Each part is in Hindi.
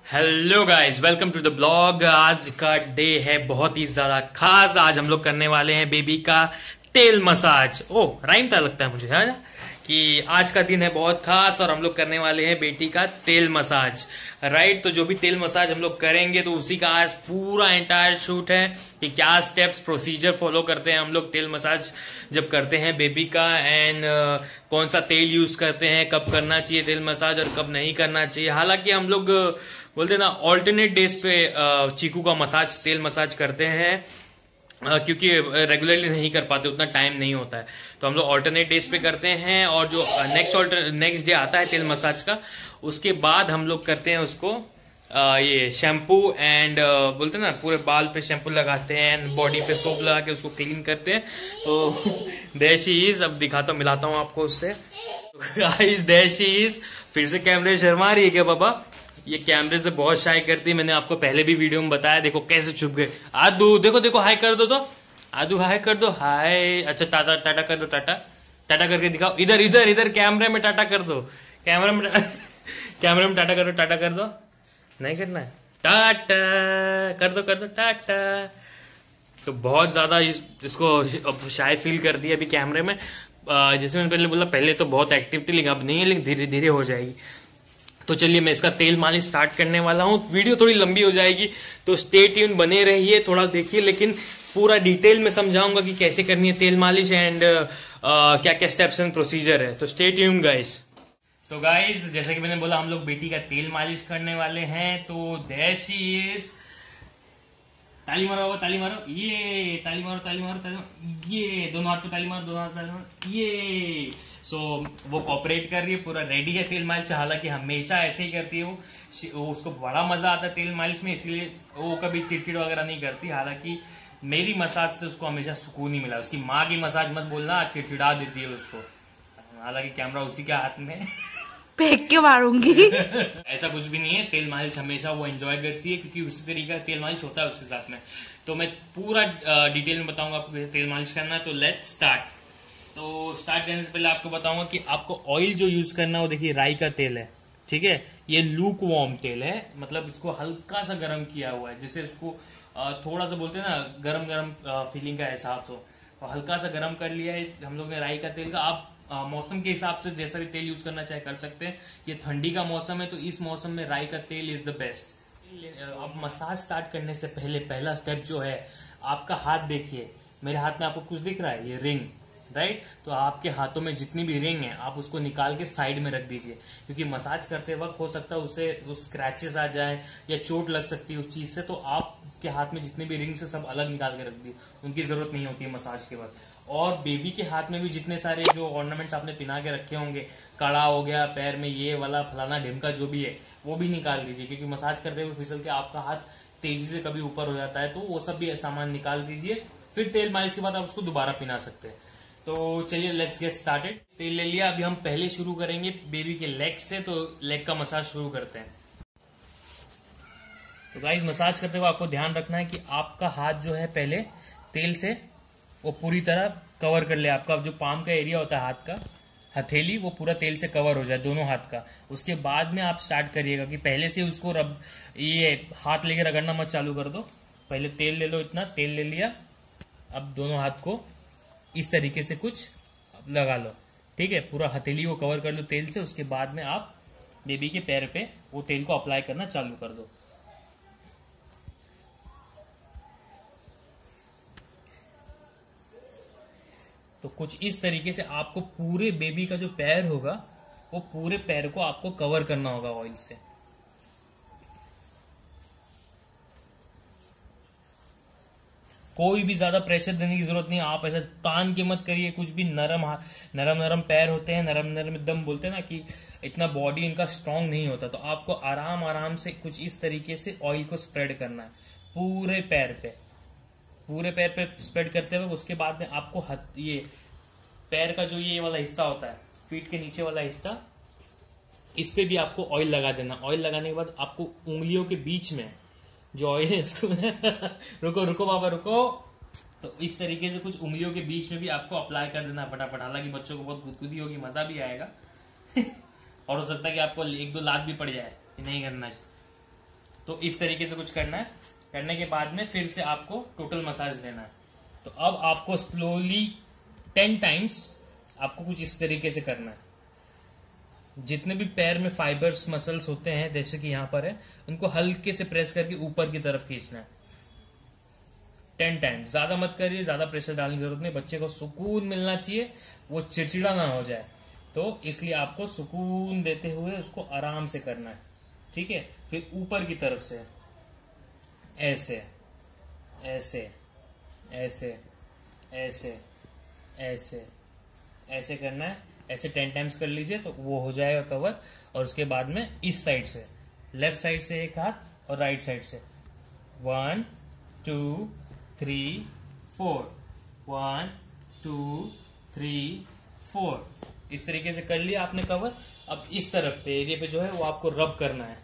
Hello guys, welcome to the blog. आज का डे है बहुत ही ज्यादा खास। आज हम लोग करने वाले हैं बेबी का तेल मसाज। ओ राइम था लगता है मुझे, है ना, कि आज का दिन है बहुत खास और हम लोग करने वाले हैं बेटी का तेल मसाज। राइट, तो जो भी तेल मसाज हम लोग करेंगे तो उसी का आज पूरा एंटायर शूट है कि क्या स्टेप्स प्रोसीजर फॉलो करते हैं हम लोग तेल मसाज जब करते हैं बेबी का, एंड कौन सा तेल यूज करते हैं, कब करना चाहिए तेल मसाज और कब नहीं करना चाहिए। हालांकि हम लोग बोलते हैं ना ऑल्टरनेट डेज पे चीकू का मसाज तेल मसाज करते हैं, क्योंकि रेगुलरली नहीं कर पाते, उतना टाइम नहीं होता है, तो हम लोग ऑल्टरनेट डेज पे करते हैं। और जो नेक्स्ट डे आता है तेल मसाज का, उसके बाद हम लोग करते हैं उसको ये शैम्पू एंड बोलते हैं ना पूरे बाल पे शैम्पू लगाते हैं एंड बॉडी पे सोप लगा के उसको क्लीन करते हैं। तो देयर शी इज, अब दिखाता हूँ, मिलाता हूँ आपको उससे। गाइस देयर शी इज, फिर से कैमरे शर्मा रही है क्या पापा? ये कैमरे से बहुत शाई करती है, मैंने आपको पहले भी वीडियो में बताया। देखो कैसे छुप गए। आदू देखो देखो, हाई कर दो, तो आदू हाई कर दो, हाय। अच्छा टाटा टाटा कर दो, टाटा टाटा करके दिखाओ। इधर इधर इधर कैमरे में टाटा कर दो, कैमरे में कैमरे में टाटा कर दो, टाटा कर दो। नहीं करना है, टाटा कर दो टाटा। तो बहुत ज्यादा इसको शाय फील कर दी अभी कैमरे में। जैसे मैंने पहले बोला, पहले तो बहुत एक्टिव थी लेकिन अब नहीं है, लेकिन धीरे धीरे हो जाएगी। तो चलिए मैं इसका तेल मालिश स्टार्ट करने वाला हूँ। वीडियो थोड़ी लंबी हो जाएगी तो स्टे ट्यून बने रहिए, थोड़ा देखिए, लेकिन पूरा डिटेल में समझाऊंगा कि कैसे करनी है तेल मालिश एंड क्या क्या स्टेप्स एंड प्रोसीजर है। तो stay tune guys. So guys, जैसे कि मैंने बोला हम लोग बेटी का तेल मालिश करने वाले हैं। तो देयर शी इज, ताली मारो ताली मारो, ये ताली मारो ताली मारो ताली मारो, ये दोनों हाथ पे ताली मारो, दोनों हाथ पे ताली मारो, ये। सो वो कॉपरेट कर रही है, पूरा रेडी है तेल मालिश। हालांकि हमेशा ऐसे ही करती है वो उसको बड़ा मजा आता है तेल मालिश में, इसलिए वो कभी चिड़चिड़ वगैरह नहीं करती। हालांकि मेरी मसाज से उसको हमेशा सुकून ही मिला। उसकी माँ की मसाज मत बोलना, चिड़चिड़ा देती है उसको। हालांकि कैमरा उसी के हाथ में फेंक के मारूंगी। ऐसा कुछ भी नहीं है, तेल मालिश हमेशा वो एंजॉय करती है, क्योंकि उसी तरीके का तेल मालिश होता है उसके साथ में। तो मैं पूरा डिटेल में बताऊंगा आपको कैसे तेल मालिश करना है। तो लेट्स स्टार्ट। तो स्टार्ट करने से पहले आपको बताऊंगा कि आपको ऑयल जो यूज करना है वो देखिए राई का तेल है, ठीक है। ये लूक वार्म तेल है, मतलब इसको हल्का सा गर्म किया हुआ है, जिससे इसको थोड़ा सा बोलते हैं ना गरम गरम फीलिंग का एहसास हो। तो हल्का सा गर्म कर लिया है हम लोग ने राई का तेल का। आप मौसम के हिसाब से जैसा भी तेल यूज करना चाहे कर सकते हैं। ये ठंडी का मौसम है तो इस मौसम में राई का तेल इज द बेस्ट। अब मसाज स्टार्ट करने से पहले पहला स्टेप जो है, आपका हाथ देखिए। मेरे हाथ में आपको कुछ दिख रहा है, ये रिंग, राइट। तो आपके हाथों में जितनी भी रिंग है आप उसको निकाल के साइड में रख दीजिए, क्योंकि मसाज करते वक्त हो सकता है उसे स्क्रैचेस आ जाए या चोट लग सकती है उस चीज से। तो आपके हाथ में जितने भी रिंग्स है सब अलग निकाल के रख दी, उनकी जरूरत नहीं होती है मसाज के वक्त। और बेबी के हाथ में भी जितने सारे जो ऑर्नामेंट्स आपने पिना के रखे होंगे, कड़ा हो गया, पैर में ये वाला फलाना ढिमका जो भी है, वो भी निकाल दीजिए, क्योंकि मसाज करते हुए फिसल के आपका हाथ तेजी से कभी ऊपर हो जाता है। तो वो सब भी सामान निकाल दीजिए, फिर तेल मालिश के बाद आप उसको दोबारा पिना सकते हैं। तो चलिए लेट्स गेट स्टार्टेड। तेल ले लिया, अभी हम पहले शुरू करेंगे बेबी के लेग से। तो लेग का मसाज शुरू करते हैं। तो गाइस, मसाज करते हुए आपको ध्यान रखना है कि आपका हाथ जो है पहले तेल से वो पूरी तरह कवर कर ले। आपका जो पाम का एरिया होता है हाथ का, हथेली, वो पूरा तेल से कवर हो जाए दोनों हाथ का। उसके बाद में आप स्टार्ट करिएगा कि पहले से उसको ये हाथ लेके रगड़ना मत चालू कर दो। पहले तेल ले लो, इतना तेल ले लिया, अब दोनों हाथ को इस तरीके से कुछ लगा लो, ठीक है। पूरा हथेली को कवर कर लो तेल से। उसके बाद में आप बेबी के पैर पे वो तेल को अप्लाई करना चालू कर दो। तो कुछ इस तरीके से आपको पूरे बेबी का जो पैर होगा वो पूरे पैर को आपको कवर करना होगा ऑयल से। कोई भी ज्यादा प्रेशर देने की जरूरत नहीं, आप ऐसा तान के मत करिए कुछ भी। नरम नरम पैर होते हैं, नरम नरम एकदम, बोलते हैं ना कि इतना बॉडी इनका स्ट्रांग नहीं होता। तो आपको आराम आराम से कुछ इस तरीके से ऑयल को स्प्रेड करना है पूरे पैर पे, पूरे पैर पे स्प्रेड करते हुए। उसके बाद में आपको ये पैर का जो ये वाला हिस्सा होता है, फीट के नीचे वाला हिस्सा, इस पे भी आपको ऑयल लगा देना। ऑयल लगाने के बाद आपको उंगलियों के बीच में जो ऑयल है इसको रुको रुको बाबा रुको। तो इस तरीके से कुछ उंगलियों के बीच में भी आपको अप्लाई कर देना फटाफट। हालांकि बच्चों को बहुत गुदगुदी होगी, मजा भी आएगा और हो सकता है कि आपको एक दो लात भी पड़ जाए, नहीं करना चाहिए। तो इस तरीके से कुछ करना है। करने के बाद में फिर से आपको टोटल मसाज देना है। तो अब आपको स्लोली 10 टाइम्स आपको कुछ इस तरीके से करना है। जितने भी पैर में फाइबर्स मसल्स होते हैं जैसे कि यहां पर है, उनको हल्के से प्रेस करके ऊपर की तरफ खींचना है 10 टाइम्स। ज्यादा मत करिए, ज्यादा प्रेशर डालने की जरूरत नहीं। बच्चे को सुकून मिलना चाहिए, वो चिड़चिड़ा ना हो जाए, तो इसलिए आपको सुकून देते हुए उसको आराम से करना है। ठीक है, फिर ऊपर की तरफ से ऐसे ऐसे ऐसे ऐसे ऐसे ऐसे करना है। ऐसे 10 टाइम्स कर लीजिए तो वो हो जाएगा कवर। और उसके बाद में इस साइड से, लेफ्ट साइड से एक हाथ और राइट साइड से 1 2 3 4 1 2 3 4 इस तरीके से कर लिया आपने कवर। अब इस तरफ पे एरिया पे जो है वो आपको रब करना है।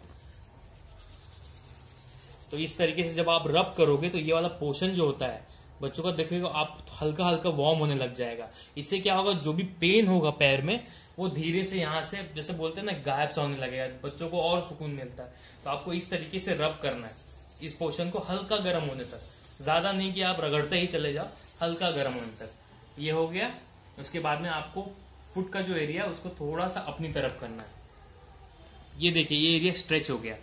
तो इस तरीके से जब आप रब करोगे तो ये वाला पोर्शन जो होता है बच्चों का देखिएगा आप हल्का हल्का वार्म होने लग जाएगा। इससे क्या होगा, जो भी पेन होगा पैर में वो धीरे से यहाँ से जैसे बोलते हैं ना गायब सा होने लगेगा, बच्चों को और सुकून मिलता है। तो आपको इस तरीके से रब करना है इस पोर्शन को हल्का गर्म होने तक, ज्यादा नहीं कि आप रगड़ते ही चले जाओ, हल्का गर्म होने तक। ये हो गया। उसके बाद में आपको फुट का जो एरिया उसको थोड़ा सा अपनी तरफ करना है। ये देखिए ये एरिया स्ट्रेच हो गया,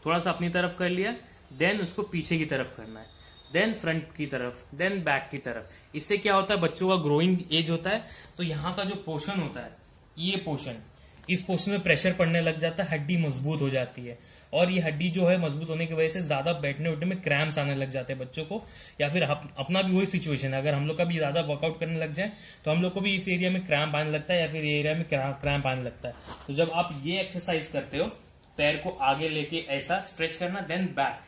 थोड़ा सा अपनी तरफ कर लिया, देन उसको पीछे की तरफ करना है, देन फ्रंट की तरफ, देन बैक की तरफ। इससे क्या होता है, बच्चों का ग्रोइंग एज होता है तो यहाँ का जो पोर्शन होता है, ये पोर्शन, इस पोर्शन में प्रेशर पड़ने लग जाता है, हड्डी मजबूत हो जाती है। और ये हड्डी जो है मजबूत होने की वजह से ज्यादा बैठने उठने में क्रैम्प्स आने लग जाते हैं बच्चों को। या फिर अपना भी वही सिचुएशन है, अगर हम लोग का भी ज्यादा वर्कआउट करने लग जाए तो हम लोग को भी इस एरिया में क्रैम्प आने लगता है या फिर ये एरिया में क्रैम्प आने लगता है। तो जब आप ये एक्सरसाइज करते हो, पैर को आगे लेके ऐसा स्ट्रेच करना, देन बैक,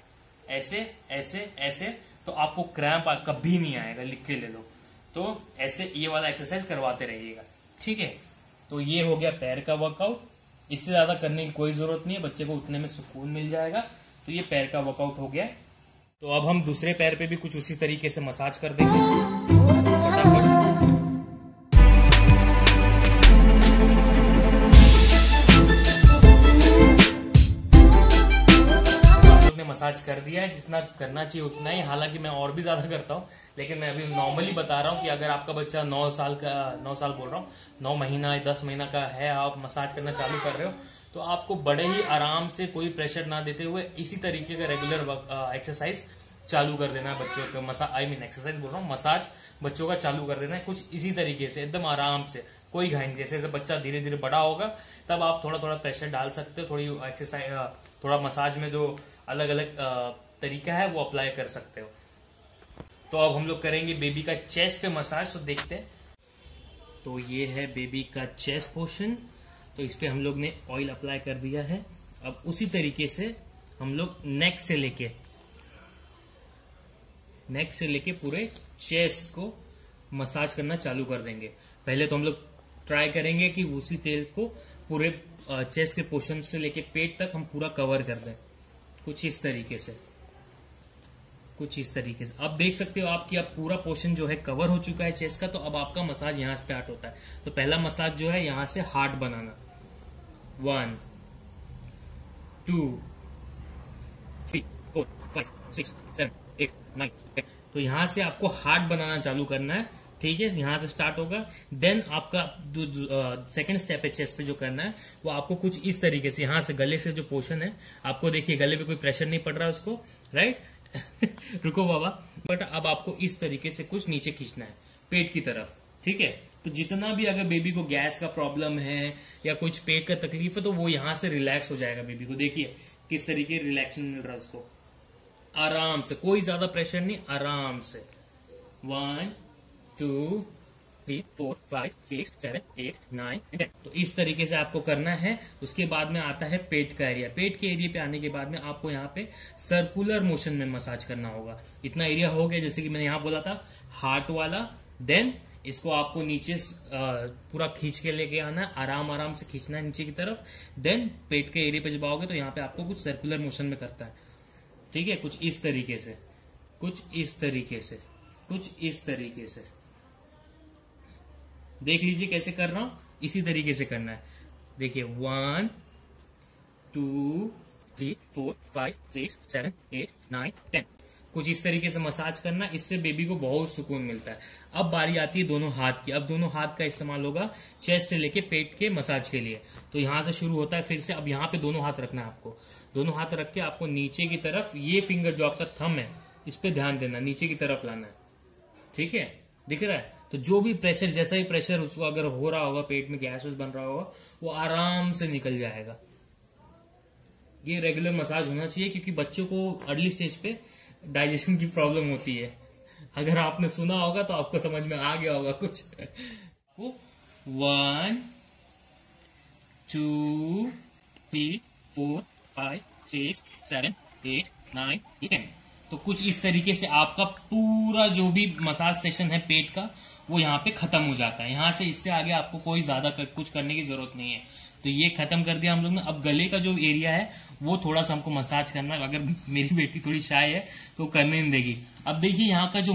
ऐसे ऐसे ऐसे, तो आपको क्रैम्प कभी नहीं आएगा, लिख के ले लो। तो ऐसे ये वाला एक्सरसाइज करवाते रहिएगा। ठीक है, तो ये हो गया पैर का वर्कआउट। इससे ज्यादा करने की कोई जरूरत नहीं है, बच्चे को उतने में सुकून मिल जाएगा। तो ये पैर का वर्कआउट हो गया। तो अब हम दूसरे पैर पे भी कुछ उसी तरीके से मसाज कर देंगे फटाफट। मसाज कर दिया है, जितना करना चाहिए उतना ही। हालांकि मैं और भी ज्यादा करता हूँ, लेकिन मैं अभी नॉर्मली बता रहा हूँ कि अगर आपका बच्चा 9 साल बोल रहा हूँ, 9 महीना 10 महीना का है, आप मसाज करना चालू कर रहे हो, तो आपको बड़े ही आराम से कोई प्रेशर ना देते हुए इसी तरीके का रेगुलर एक्सरसाइज चालू कर देना है बच्चों का। एक्सरसाइज बोल रहा हूँ, मसाज बच्चों का चालू कर देना है कुछ इसी तरीके से, एकदम आराम से, कोई घायल। जैसे जैसे बच्चा धीरे धीरे बड़ा होगा तब आप थोड़ा थोड़ा प्रेशर डाल सकते हो, थोड़ी एक्सरसाइज, थोड़ा मसाज में जो अलग अलग तरीका है वो अप्लाई कर सकते हो। तो अब हम लोग करेंगे बेबी का चेस्ट पे मसाज। तो देखते हैं। तो ये है बेबी का चेस्ट पोर्शन। तो इस पे हम लोग ने ऑयल अप्लाई कर दिया है। अब उसी तरीके से हम लोग नेक से लेके पूरे चेस्ट को मसाज करना चालू कर देंगे। पहले तो हम लोग ट्राई करेंगे कि उसी तेल को पूरे चेस्ट के पोर्शन से लेके पेट तक हम पूरा कवर कर दें, कुछ इस तरीके से। अब देख सकते हो आप कि अब पूरा पोर्शन जो है कवर हो चुका है चेस्ट का। तो अब आपका मसाज यहां स्टार्ट होता है। तो पहला मसाज जो है यहां से हार्ट बनाना, 1 2 3 4 5 6 7 8 9 10। तो यहां से आपको हार्ट बनाना चालू करना है। ठीक है, यहां से स्टार्ट होगा। देन आपका सेकंड स्टेप है चेस्ट पे जो करना है वो आपको कुछ इस तरीके से, यहां से गले से जो पोर्शन है, आपको देखिए गले पे कोई प्रेशर नहीं पड़ रहा है उसको, राइट। रुको बाबा। बट अब आपको इस तरीके से कुछ नीचे खींचना है पेट की तरफ। ठीक है, तो जितना भी अगर बेबी को गैस का प्रॉब्लम है या कुछ पेट का तकलीफ है तो वो यहां से रिलैक्स हो जाएगा। बेबी को देखिए किस तरीके रिलैक्स मिल रहा है उसको, आराम से, कोई ज्यादा प्रेशर नहीं, आराम से। 1 2 3 4 5 6 7 8 9 10। तो इस तरीके से आपको करना है। उसके बाद में आता है पेट का एरिया। पेट के एरिया पे आने के बाद में आपको यहाँ पे सर्कुलर मोशन में मसाज करना होगा। इतना एरिया हो गया, जैसे कि मैंने यहाँ बोला था, हार्ट वाला। देन इसको आपको नीचे पूरा खींच के लेके आना है, आराम आराम से खींचना है नीचे की तरफ। देन पेट के एरिया पे जब आओगे तो यहाँ पे आपको कुछ सर्कुलर मोशन में करता है। ठीक है, कुछ इस तरीके से, कुछ इस तरीके से, कुछ इस तरीके से। देख लीजिए कैसे कर रहा हूं, इसी तरीके से करना है। देखिए 1 2 3 4 5 6 7 8 9 10। कुछ इस तरीके से मसाज करना, इससे बेबी को बहुत सुकून मिलता है। अब बारी आती है दोनों हाथ की। अब दोनों हाथ का इस्तेमाल होगा चेस्ट से लेके पेट के मसाज के लिए। तो यहां से शुरू होता है फिर से। अब यहाँ पे दोनों हाथ रखना है आपको। दोनों हाथ रख के आपको नीचे की तरफ, ये फिंगर जो आपका थंब है इस पे ध्यान देना, नीचे की तरफ लाना है। ठीक है, दिख रहा है? तो जो भी प्रेशर, जैसा ही प्रेशर उसको अगर हो रहा होगा, पेट में गैस बन रहा होगा, वो आराम से निकल जाएगा। ये रेगुलर मसाज होना चाहिए, क्योंकि बच्चों को अर्ली स्टेज पे डाइजेशन की प्रॉब्लम होती है। अगर आपने सुना होगा तो आपको समझ में आ गया होगा कुछ। 1 2 3 4 5 6 7 8 9 10। तो कुछ इस तरीके से आपका पूरा जो भी मसाज सेशन है पेट का, वो यहाँ पे खत्म हो जाता है। यहाँ से इससे आगे आपको कोई ज्यादा कुछ करने की जरूरत नहीं है। तो ये खत्म कर दिया हम लोग ने। अब गले का जो एरिया है वो थोड़ा सा हमको मसाज करना है। अगर मेरी बेटी थोड़ी शाय है तो करने नहीं देगी। अब देखिए यहाँ का जो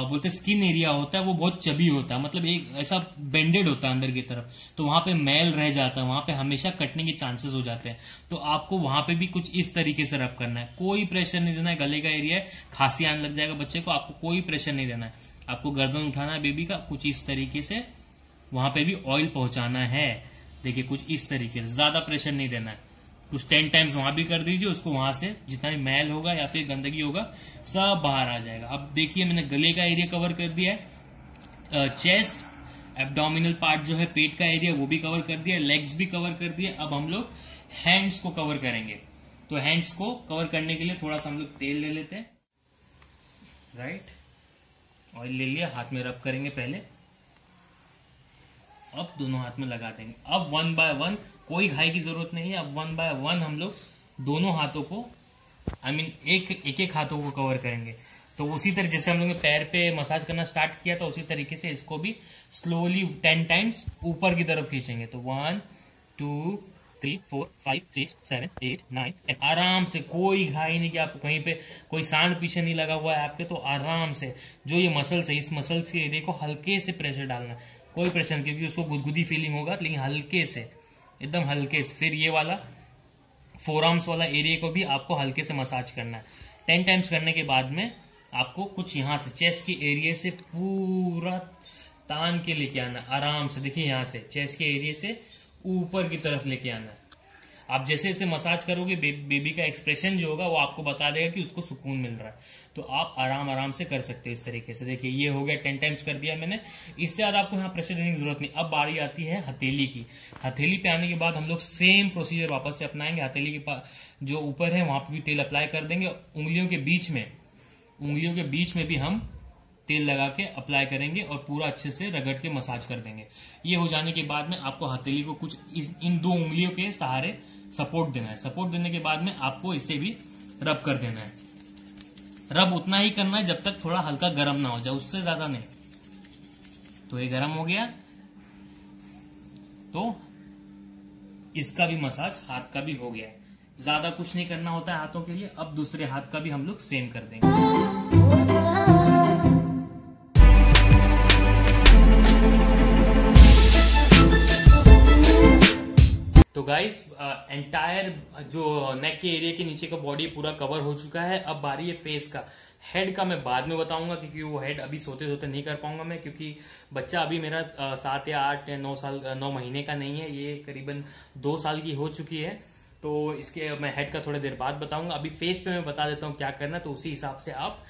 बोलते स्किन एरिया होता है वो बहुत चबी होता है, मतलब एक ऐसा बेंडेड होता है अंदर की तरफ। तो वहां पे मैल रह जाता है, वहां पे हमेशा कटने के चांसेस हो जाते हैं। तो आपको वहां पे भी कुछ इस तरीके से रब करना है। कोई प्रेशर नहीं देना है। गले का एरिया है, खांसी आने लग जाएगा बच्चे को, आपको कोई प्रेशर नहीं देना है। आपको गर्दन उठाना है बेबी का, कुछ इस तरीके से वहां पे भी ऑयल पहुंचाना है। देखिए कुछ इस तरीके से, ज्यादा प्रेशर नहीं देना है। कुछ 10 टाइम्स वहां भी कर दीजिए, उसको वहां से जितना भी मैल होगा या फिर गंदगी होगा सब बाहर आ जाएगा। अब देखिए मैंने गले का एरिया कवर कर दिया है, चेस्ट एब्डोमिनल पार्ट जो है पेट का एरिया वो भी कवर कर दिया, लेग्स भी कवर कर दिया। अब हम लोग हैंड्स को कवर करेंगे। तो हैंड्स को कवर करने के लिए थोड़ा सा हम लोग तेल ले लेते हैं। राइट, ऑयल ले लिया, हाथ में रब करेंगे पहले। अब दोनों हाथ में लगा देंगे। अब 1 बाय 1, कोई घाई की जरूरत नहीं है। अब 1 बाय 1 हम लोग दोनों हाथों को, एक हाथों को कवर करेंगे। तो उसी तरह जैसे हम लोग ने पैर पे मसाज करना स्टार्ट किया था, उसी तरीके से इसको भी स्लोली 10 टाइम्स ऊपर की तरफ खींचेंगे। तो 1 2 3 4 5 6 7 8 9 10। आराम से, कोई घाई नहीं कि आपको कहीं पे कोई सांड पीछे नहीं लगा हुआ है आपके। तो आराम से जो ये मसल्स है, इस मसल्स के एरिया को हल्के से प्रेशर डालना है। कोई प्रेशर, क्योंकि उसको गुदगुदी फीलिंग होगा, लेकिन हल्के से, एकदम हल्के से। फिर ये वाला फोरआर्म्स वाला एरिया को भी आपको हल्के से मसाज करना है। 10 टाइम्स करने के बाद में आपको कुछ यहाँ से चेस्ट के एरिया से पूरा तान के लेके आना है आराम से। देखिए यहाँ से चेस्ट के एरिया से ऊपर की तरफ लेके आना है। आप जैसे जैसे मसाज करोगे बेबी का एक्सप्रेशन जो होगा वो आपको बता देगा कि उसको सुकून मिल रहा है। तो आप आराम आराम से कर सकते हो इस तरीके से। देखिए ये हो गया, 10 टाइम्स कर दिया मैंने। इससे ज्यादा आपको यहाँ प्रेशर देने की जरूरत नहीं। अब बारी आती है हथेली की। हथेली पे आने के बाद हम लोग सेम प्रोसीजर वापस से अपनाएंगे। हथेली के जो ऊपर है वहां पर भी तेल अप्लाई कर देंगे। उंगलियों के बीच में भी हम तेल लगा के अप्लाई करेंगे और पूरा अच्छे से रगड़ के मसाज कर देंगे। ये हो जाने के बाद में आपको हथेली को कुछ इन 2 उंगलियों के सहारे सपोर्ट देना है। सपोर्ट देने के बाद में आपको इसे भी रब कर देना है। रब उतना ही करना है जब तक थोड़ा हल्का गर्म ना हो जाए, उससे ज्यादा नहीं। तो ये गर्म हो गया तो इसका भी मसाज हाथ का भी हो गया है। ज्यादा कुछ नहीं करना होता है हाथों के लिए। अब दूसरे हाथ का भी हम लोग सेम कर देंगे। तो गाइस एंटायर जो नेक के एरिया के नीचे का बॉडी पूरा कवर हो चुका है। अब बारी है फेस का। हेड का मैं बाद में बताऊंगा, क्योंकि वो हेड अभी सोते सोते नहीं कर पाऊंगा मैं, क्योंकि बच्चा अभी मेरा 7 या 8 या 9 महीने का नहीं है। ये करीबन 2 साल की हो चुकी है। तो इसके मैं हेड का थोड़ा देर बाद बताऊंगा। अभी फेस पे मैं बता देता हूँ क्या करना, तो उसी हिसाब से आप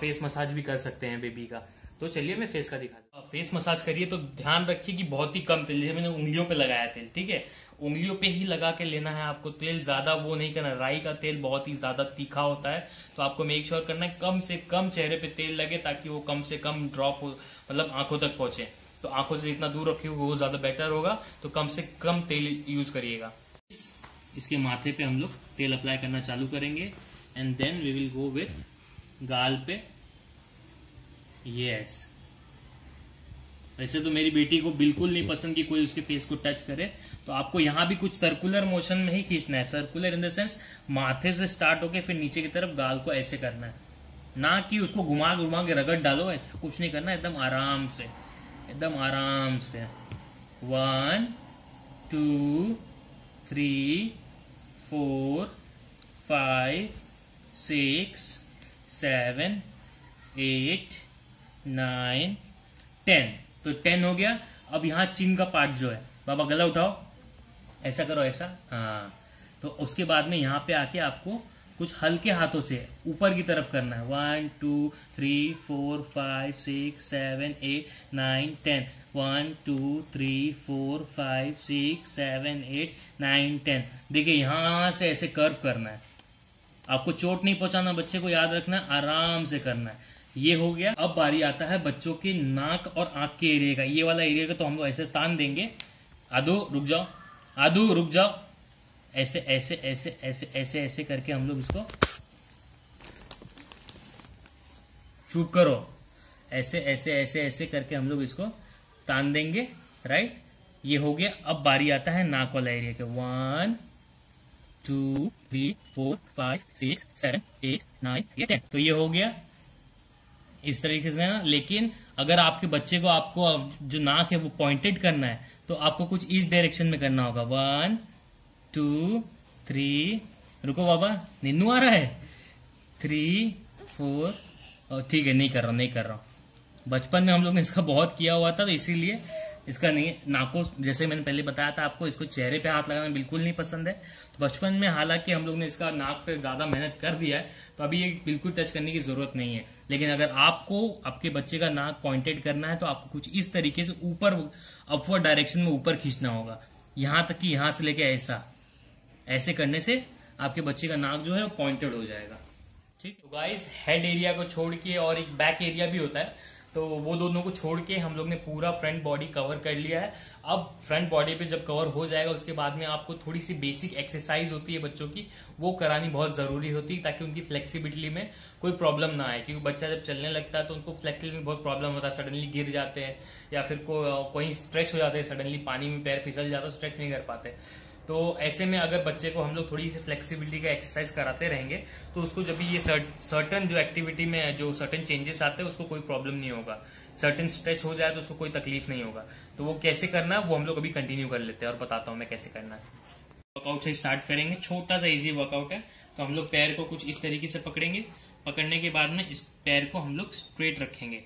फेस मसाज भी कर सकते हैं बेबी का। तो चलिए मैं फेस का दिखा। फेस मसाज करिए तो ध्यान रखिए कि बहुत ही कम तेल, जैसे मैंने उंगलियों पे लगाया तेल, ठीक है, उंगलियों पे ही लगा के लेना है आपको तेल। ज्यादा वो नहीं करना। राई का तेल बहुत ही ज्यादा तीखा होता है, तो आपको मेक श्योर करना है कम से कम चेहरे पे तेल लगे, ताकि वो कम से कम ड्रॉप हो, मतलब आंखों तक पहुंचे। तो आंखों से जितना दूर रखिएगा वो ज्यादा बेटर होगा। तो कम से कम तेल यूज करिएगा। इसके माथे पे हम लोग तेल अप्लाई करना चालू करेंगे and then we will go with गाल पे। यस, वैसे तो मेरी बेटी को बिल्कुल नहीं पसंद कि कोई उसके फेस को टच करे, तो आपको यहाँ भी कुछ सर्कुलर मोशन में ही खींचना है। सर्कुलर इन द सेंस माथे से स्टार्ट होके फिर नीचे की तरफ गाल को ऐसे करना है, ना कि उसको घुमा घुमा के रगड़ डालो। ऐसा कुछ नहीं करना, एकदम आराम से, एकदम आराम से। 1 2 3 4 5 6 7 8 9 10। तो 10 हो गया। अब यहाँ चिन का पार्ट जो है, बाबा गला उठाओ, ऐसा करो, ऐसा, हाँ। तो उसके बाद में यहाँ पे आके आपको कुछ हल्के हाथों से ऊपर की तरफ करना है। 1 2 3 4 5 6 7 8 9 10। 1 2 3 4 5 6 7 8 9 10। देखिए यहाँ से ऐसे कर्व करना है, आपको चोट नहीं पहुंचाना, बच्चे को याद रखना है, आराम से करना है। ये हो गया। अब बारी आता है बच्चों के नाक और आंख के एरिया का। ये वाला एरिया का तो हम लोग ऐसे तान देंगे। आदू रुक जाओ, आदू रुक जाओ, ऐसे ऐसे ऐसे ऐसे ऐसे ऐसे करके हम लोग इसको, चुप करो, ऐसे ऐसे ऐसे ऐसे करके हम लोग इसको तान देंगे। राइट, ये हो गया। अब बारी आता है नाक वाला एरिया के। 1 2 3 4 5 6 7 8 9 ये 10। तो ये हो गया इस तरीके से ना। लेकिन अगर आपके बच्चे को, आपको जो नाक है वो पॉइंटेड करना है, तो आपको कुछ इस डायरेक्शन में करना होगा। 1 2 3, रुको बाबा, निन्नू आ रहा है, 3 4, और ठीक है, नहीं कर रहा हूं। बचपन में हम लोग ने इसका बहुत किया हुआ था, तो इसीलिए इसका नहीं। नाकों, जैसे मैंने पहले बताया था आपको, इसको चेहरे पे हाथ लगाना बिल्कुल नहीं पसंद है। तो बचपन में हालांकि हम लोग ने इसका नाक पे ज्यादा मेहनत कर दिया है, तो अभी ये बिल्कुल टच करने की जरूरत नहीं है। लेकिन अगर आपको आपके बच्चे का नाक पॉइंटेड करना है, तो आपको कुछ इस तरीके से ऊपर, अपवर्ड डायरेक्शन में ऊपर खींचना होगा, यहां तक कि यहां से लेके ऐसा, ऐसे करने से आपके बच्चे का नाक जो है वो पॉइंटेड हो जाएगा। ठीक। तो गाइस, हेड एरिया को छोड़ के और एक बैक एरिया भी होता है, तो वो दोनों को छोड़ के हम लोग ने पूरा फ्रंट बॉडी कवर कर लिया है। अब फ्रंट बॉडी पे जब कवर हो जाएगा, उसके बाद में आपको थोड़ी सी बेसिक एक्सरसाइज होती है बच्चों की, वो करानी बहुत जरूरी होती है, ताकि उनकी फ्लेक्सिबिलिटी में कोई प्रॉब्लम ना आए। क्योंकि बच्चा जब चलने लगता है तो उनको फ्लेक्सिबिलिटी में बहुत प्रॉब्लम होता है, सडनली गिर जाते हैं, या फिर कोई स्ट्रेच हो जाते हैं, सडनली पानी में पैर फिसल जाता है, स्ट्रेच नहीं कर पाते। तो ऐसे में अगर बच्चे को हम लोग थोड़ी सी फ्लेक्सिबिलिटी का एक्सरसाइज कराते रहेंगे, तो उसको जब भी ये सर्टन जो एक्टिविटी में जो सर्टन चेंजेस आते हैं, उसको कोई प्रॉब्लम नहीं होगा। सर्टन स्ट्रेच हो जाए तो उसको कोई तकलीफ नहीं होगा। तो वो कैसे करना है वो हम लोग अभी कंटिन्यू कर लेते हैं, और बताता हूं मैं कैसे करना है। वर्कआउट से स्टार्ट करेंगे। छोटा सा इजी वर्कआउट है। तो हम लोग पैर को कुछ इस तरीके से पकड़ेंगे। पकड़ने के बाद में इस पैर को हम लोग स्ट्रेट रखेंगे,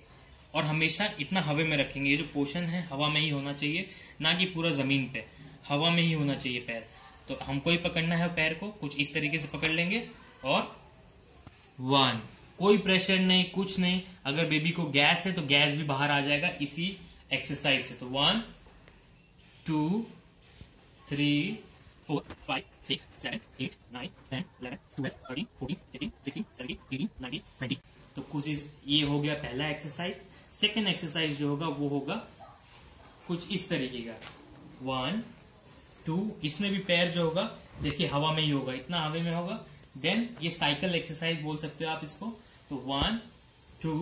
और हमेशा इतना हवा में रखेंगे। ये जो पोर्शन है हवा में ही होना चाहिए, ना कि पूरा जमीन पे, हवा में ही होना चाहिए पैर। तो हमको ही पकड़ना है पैर को, कुछ इस तरीके से पकड़ लेंगे, और 1, कोई प्रेशर नहीं, कुछ नहीं। अगर बेबी को गैस है तो गैस भी बाहर आ जाएगा इसी एक्सरसाइज से। तो 1 2 3 4 5 6 7 8 9 10 11 12 13 14 15 16 17 18 19 20। तो कुछ ये हो गया पहला एक्सरसाइज। सेकेंड एक्सरसाइज जो होगा वो होगा कुछ इस तरीके का। 1 2, इसमें भी पैर जो होगा देखिए हवा में ही होगा, इतना हवा में होगा। देन ये साइकिल एक्सरसाइज बोल सकते हो आप इसको। तो 1 2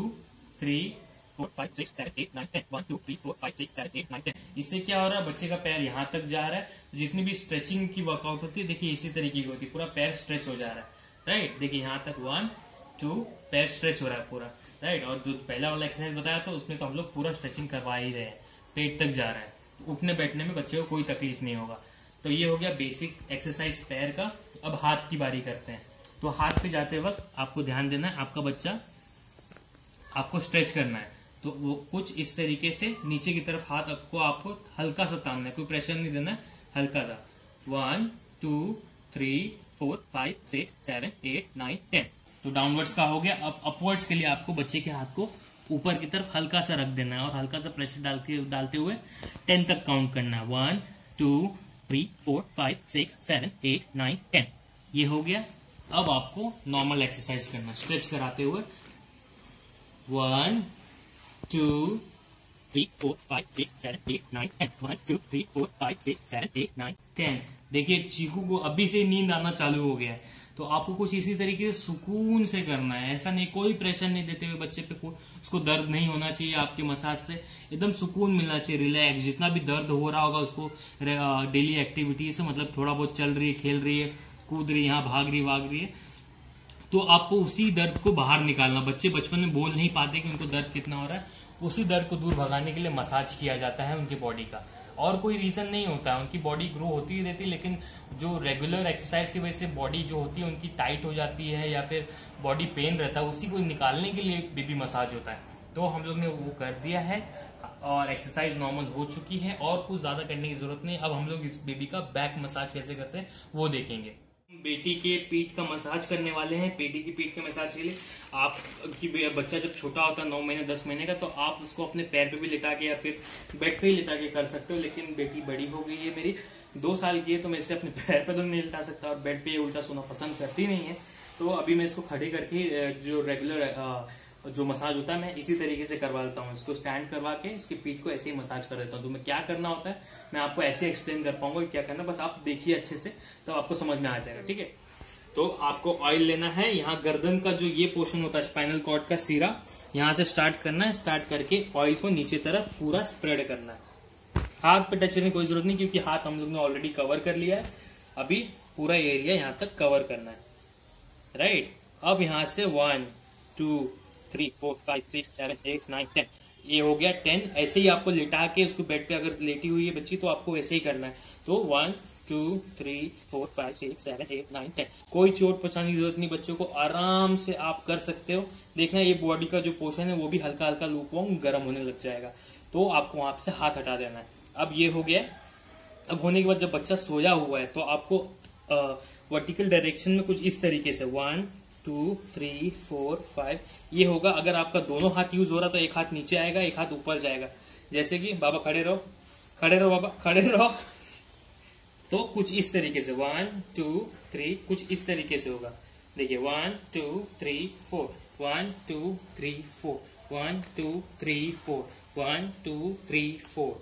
3 4 5 6 7 8 9 10। 1 2 3 4 5 6 7 8 9 10। इससे क्या हो रहा है, बच्चे का पैर यहां तक जा रहा है। जितनी भी स्ट्रेचिंग की वर्कआउट होती है, देखिए इसी तरीके की होती है, पूरा पैर स्ट्रेच हो जा रहा है। राइट, देखिए यहां तक 1 2 पैर स्ट्रेच हो रहा है पूरा। राइट, और जो पहला वाला एक्सरसाइज बताया तो उसमें तो हम लोग पूरा स्ट्रेचिंग करवा ही रहे हैं, पेट तक जा रहा है। उठने बैठने में बच्चे को कोई तकलीफ नहीं होगा। तो ये हो गया बेसिक एक्सरसाइज पैर का। अब हाथ की बारी करते हैं। तो हाथ पे जाते वक्त आपको ध्यान देना है, आपका बच्चा आपको स्ट्रेच करना है, तो वो कुछ इस तरीके से नीचे की तरफ हाथ आपको हल्का सा तानना है, कोई प्रेशर नहीं देना है, हल्का सा। 1 2 3 4 5 6 7 8 9 10। तो डाउनवर्ड्स का हो गया। अब अपवर्ड्स के लिए आपको बच्चे के हाथ को ऊपर की तरफ हल्का सा रख देना है, और हल्का सा प्रेशर डालते हुए 10 तक काउंट करना है। 1 2 3 4 5 6 7 8 9 10। ये हो गया। अब आपको नॉर्मल एक्सरसाइज करना, स्ट्रेच कराते हुए। 1 2 3 4 5 6 7 8 9 10। 1 2 3 4 5 6 7 8 9 10। देखिए चीकू को अभी से नींद आना चालू हो गया है। तो आपको कुछ इसी तरीके से सुकून से करना है, ऐसा नहीं, कोई प्रेशर नहीं देते हुए बच्चे पे, उसको दर्द नहीं होना चाहिए। आपके मसाज से एकदम सुकून मिलना चाहिए, रिलैक्स। जितना भी दर्द हो रहा होगा उसको डेली एक्टिविटी से, मतलब थोड़ा बहुत चल रही है, खेल रही है, कूद रही है, यहाँ भाग रही है, तो आपको उसी दर्द को बाहर निकालना। बच्चे बचपन में बोल नहीं पाते कि उनको दर्द कितना हो रहा है, उसी दर्द को दूर भगाने के लिए मसाज किया जाता है उनकी बॉडी का। और कोई रीजन नहीं होता है, उनकी बॉडी ग्रो होती ही रहती है, लेकिन जो रेगुलर एक्सरसाइज की वजह से बॉडी जो होती है उनकी टाइट हो जाती है या फिर बॉडी पेन रहता है, उसी को निकालने के लिए बेबी मसाज होता है। तो हम लोग ने वो कर दिया है और एक्सरसाइज नॉर्मल हो चुकी है और कुछ ज्यादा करने की जरूरत नहीं। अब हम लोग इस बेबी का बैक मसाज कैसे करते हैं वो देखेंगे। बेटी के पीठ का मसाज करने वाले हैं। बेटी की पीठ के मसाज के लिए आपकी बच्चा जब छोटा होता है 9 महीने 10 महीने का, तो आप उसको अपने पैर पे भी लिटा के या फिर बेड पे ही लिटा के कर सकते हो। लेकिन बेटी बड़ी हो गई है मेरी, 2 साल की है, तो मैं इसे अपने पैर पे तो नहीं लिटा सकता और बेड पे उल्टा सोना पसंद करती नहीं है। तो अभी मैं इसको खड़े करके जो रेगुलर जो मसाज होता है मैं इसी तरीके से करवा लेता हूँ। इसको स्टैंड करवा के इसकी पीठ को ऐसे ही मसाज कर देता हूँ। तो मैं क्या करना होता है मैं आपको ऐसे एक्सप्लेन कर पाऊंगा क्या करना, बस आप देखिए अच्छे से तो आपको समझ में आ जाएगा। ठीक है, तो आपको ऑयल लेना है। यहाँ गर्दन का जो ये पोर्शन होता है स्पाइनल कॉर्ड का सिरा, यहाँ से स्टार्ट करना है। स्टार्ट करके ऑयल को नीचे तरफ पूरा स्प्रेड करना है। हाथ पे टच करने की कोई जरूरत नहीं क्योंकि हाथ हम लोग ने ऑलरेडी कवर कर लिया है। अभी पूरा एरिया यहाँ तक कवर करना है, राइट। अब यहाँ से 1 2 3 4 5 6 7 8 9 10 ये हो गया 10। ऐसे ही आपको लिटा के उसको बेड पे अगर लेटी हुई है बच्ची तो आपको वैसे ही करना है। तो 1 2 3 4 5 6 7 8 9 10 कोई चोट पहुंचाने की जरूरत नहीं, बच्चों को आराम से आप कर सकते हो। देखना ये बॉडी का जो पोर्शन है वो भी हल्का हल्का लूपवार्म गर्म होने लग जाएगा, तो आपको वहां से हाथ हटा देना है। अब ये हो गया। अब होने के बाद जब बच्चा सोया हुआ है तो आपको वर्टिकल डायरेक्शन में कुछ इस तरीके से 1 2 3 4 5 ये होगा। अगर आपका दोनों हाथ यूज हो रहा तो एक हाथ नीचे आएगा, एक हाथ ऊपर जाएगा। जैसे कि बाबा खड़े रहो, खड़े रहो बाबा, खड़े रहो। तो कुछ इस तरीके से 1 2 3 कुछ इस तरीके से होगा। देखिए 1 2 3 4 1 2 3 4 1 2 3 4 1 2 3 4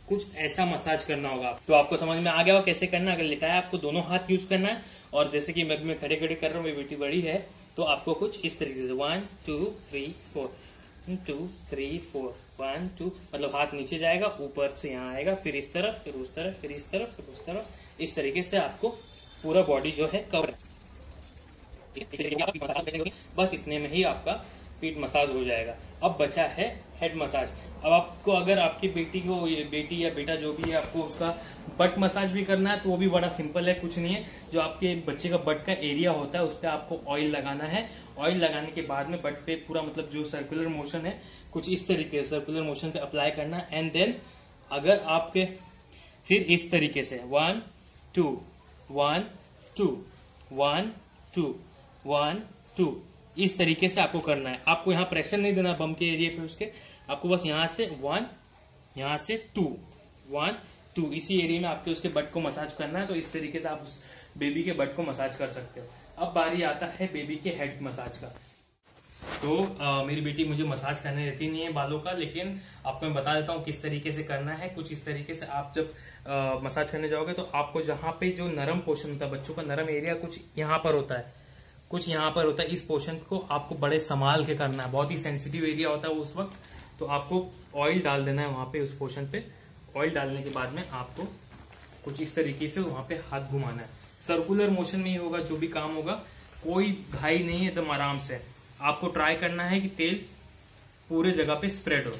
कुछ ऐसा मसाज करना होगा। तो आपको समझ में आ गया होगा कैसे करना है। अगर लिटाया आपको दोनों हाथ यूज करना है, और जैसे कि मैं खड़े खड़े कर रहा हूँ, मेरी बेटी बड़ी है, तो आपको कुछ इस तरीके से 1 2 3 4 2 3 4 1 2 मतलब हाथ नीचे जाएगा, ऊपर से यहाँ आएगा, फिर इस तरफ, फिर उस तरफ, फिर इस तरफ, फिर उस तरफ। इस तरीके से आपको पूरा बॉडी जो है कवर, बस इतने में ही आपका पीठ मसाज हो जाएगा। अब बचा है हेड मसाज। अब आपको अगर आपकी बेटी को, बेटी या बेटा जो भी है, आपको उसका बट मसाज भी करना है तो वो भी बड़ा सिंपल है, कुछ नहीं है। जो आपके बच्चे का बट का एरिया होता है उस पर आपको ऑयल लगाना है। ऑयल लगाने के बाद में बट पे पूरा मतलब जो सर्कुलर मोशन है कुछ इस तरीके से सर्कुलर मोशन पे अप्लाई करना है। एंड देन अगर आपके फिर इस तरीके से 1 2 1 2 1 2 1 2 इस तरीके से आपको करना है। आपको यहाँ प्रेशर नहीं देना बम के एरिया पे उसके, आपको बस यहाँ से 1 यहाँ से 2 1 2 इसी एरिया में आपके उसके बट को मसाज करना है। तो इस तरीके से आप उस बेबी के बट को मसाज कर सकते हो। अब बारी आता है बेबी के हेड मसाज का। तो मेरी बेटी मुझे मसाज करने देती नहीं है बालों का, लेकिन आपको मैं बता देता हूँ किस तरीके से करना है। कुछ इस तरीके से आप जब मसाज करने जाओगे तो आपको जहाँ पे जो नरम पोर्शन होता है, बच्चों का नरम एरिया कुछ यहाँ पर होता है, कुछ यहाँ पर होता है। इस पोर्शन को आपको बड़े संभाल के करना है, बहुत ही सेंसिटिव एरिया होता है उस वक्त। तो आपको ऑयल डाल देना है वहां पे उस पोर्शन पे। ऑयल डालने के बाद में आपको कुछ इस तरीके से वहां पे हाथ घुमाना है। सर्कुलर मोशन में ही होगा जो भी काम होगा, कोई घाई नहीं है, एकदम आराम से आपको ट्राई करना है कि तेल पूरे जगह पे स्प्रेड हो।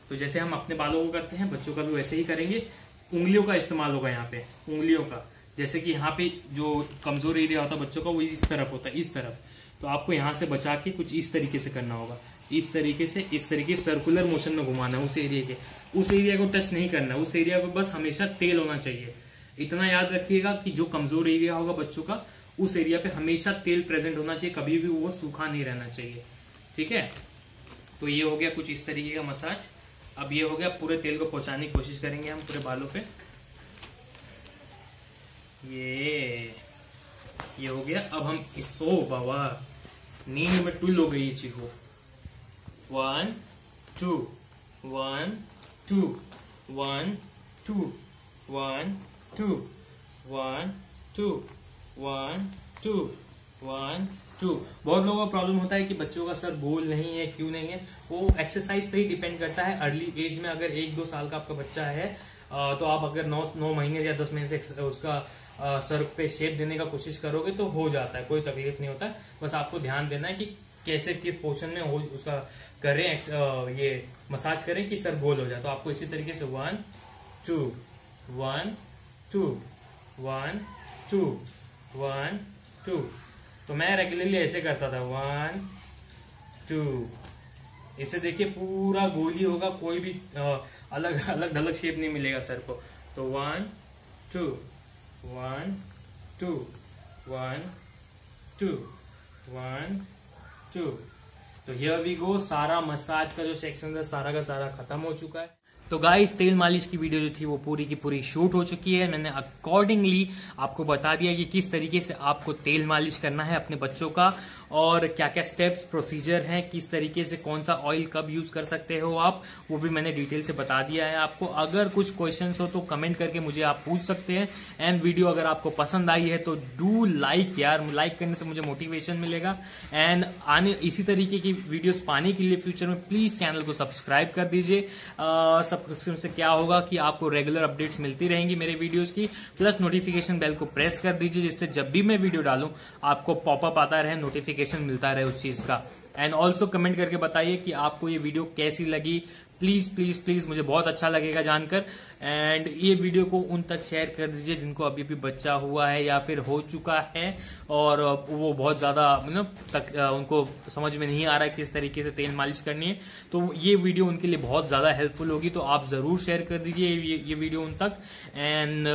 तो जैसे हम अपने बालों को करते हैं बच्चों का भी वैसे ही करेंगे। उंगलियों का इस्तेमाल होगा यहाँ पे, उंगलियों का। जैसे कि यहाँ पे जो कमजोर एरिया होता है बच्चों का वो इस तरफ होता है, इस तरफ। तो आपको यहाँ से बचा के कुछ इस तरीके से करना होगा, इस तरीके से, इस तरीके सर्कुलर मोशन में घुमाना है उस एरिया के। उस एरिया को टच नहीं करना, उस एरिया को बस हमेशा तेल होना चाहिए। इतना याद रखिएगा कि जो कमजोर एरिया होगा बच्चों का उस एरिया पे हमेशा तेल प्रेजेंट होना चाहिए, कभी भी वो सूखा नहीं रहना चाहिए। ठीक है, तो ये हो गया कुछ इस तरीके का मसाज। अब ये हो गया, पूरे तेल को पहुंचाने की कोशिश करेंगे हम पूरे बालों पे। ये हो गया। अब हम इसको, बाबा नींद में टुल हो गई चीखो। 1 2 1 2 1 2 1 2 1 2 1 2 1 2। बहुत लोगों का प्रॉब्लम होता है कि बच्चों का सर गोल नहीं है, क्यों नहीं है, वो एक्सरसाइज पे ही डिपेंड करता है। अर्ली एज में अगर 1-2 साल का आपका बच्चा है तो आप अगर 9 महीने या 10 महीने से उसका सर पे शेप देने का कोशिश करोगे तो हो जाता है, कोई तकलीफ नहीं होता। बस आपको ध्यान देना है कि कैसे किस पोर्शन में हो उसका करें, ये मसाज करें कि सर गोल हो जाए। तो आपको इसी तरीके से 1 2 1 2 1 2 1 2। तो मैं रेगुलरली ऐसे करता था 1 2। इसे देखिए पूरा गोली होगा, कोई भी अलग अलग ढलग शेप नहीं मिलेगा सर को। तो 1 2 1 2 1 2 1 2। तो हियर वी गो, सारा मसाज का जो सेक्शन था सारा का सारा खत्म हो चुका है। तो गाइस तेल मालिश की वीडियो जो थी वो पूरी की पूरी शूट हो चुकी है। मैंने अकॉर्डिंगली आपको बता दिया कि किस तरीके से आपको तेल मालिश करना है अपने बच्चों का, और क्या क्या स्टेप्स प्रोसीजर हैं, किस तरीके से कौन सा ऑयल कब यूज कर सकते हो आप, वो भी मैंने डिटेल से बता दिया है आपको। अगर कुछ क्वेश्चंस हो तो कमेंट करके मुझे आप पूछ सकते हैं। एंड वीडियो अगर आपको पसंद आई है तो डू लाइक यार, लाइक करने से मुझे मोटिवेशन मिलेगा। एंड आने इसी तरीके की वीडियोस पाने के लिए फ्यूचर में प्लीज चैनल को सब्सक्राइब कर दीजिए। सब्सक्रिप्शन से क्या होगा कि आपको रेगुलर अपडेट्स मिलती रहेंगी मेरे वीडियोस की, प्लस नोटिफिकेशन बेल को प्रेस कर दीजिए जिससे जब भी मैं वीडियो डालूं आपको पॉपअप आता रहे, नोटिफिकेशन मिलता रहे उस चीज का। एंड ऑल्सो कमेंट करके बताइए कि आपको ये वीडियो कैसी लगी। प्लीज प्लीज प्लीज, मुझे बहुत अच्छा लगेगा जानकर। एंड ये वीडियो को उन तक शेयर कर दीजिए जिनको अभी भी बच्चा हुआ है या फिर हो चुका है और वो बहुत ज्यादा उनको समझ में नहीं आ रहा है किस तरीके से तेल मालिश करनी है। तो ये वीडियो उनके लिए बहुत ज्यादा हेल्पफुल होगी, तो आप जरूर शेयर कर दीजिए ये वीडियो उन तक। एंड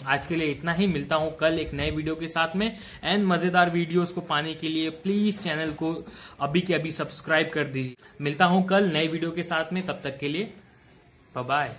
आज के लिए इतना ही, मिलता हूं कल एक नए वीडियो के साथ में। एंड मजेदार वीडियोस को पाने के लिए प्लीज चैनल को अभी के अभी सब्सक्राइब कर दीजिए। मिलता हूं कल नए वीडियो के साथ में, तब तक के लिए बाय बाय।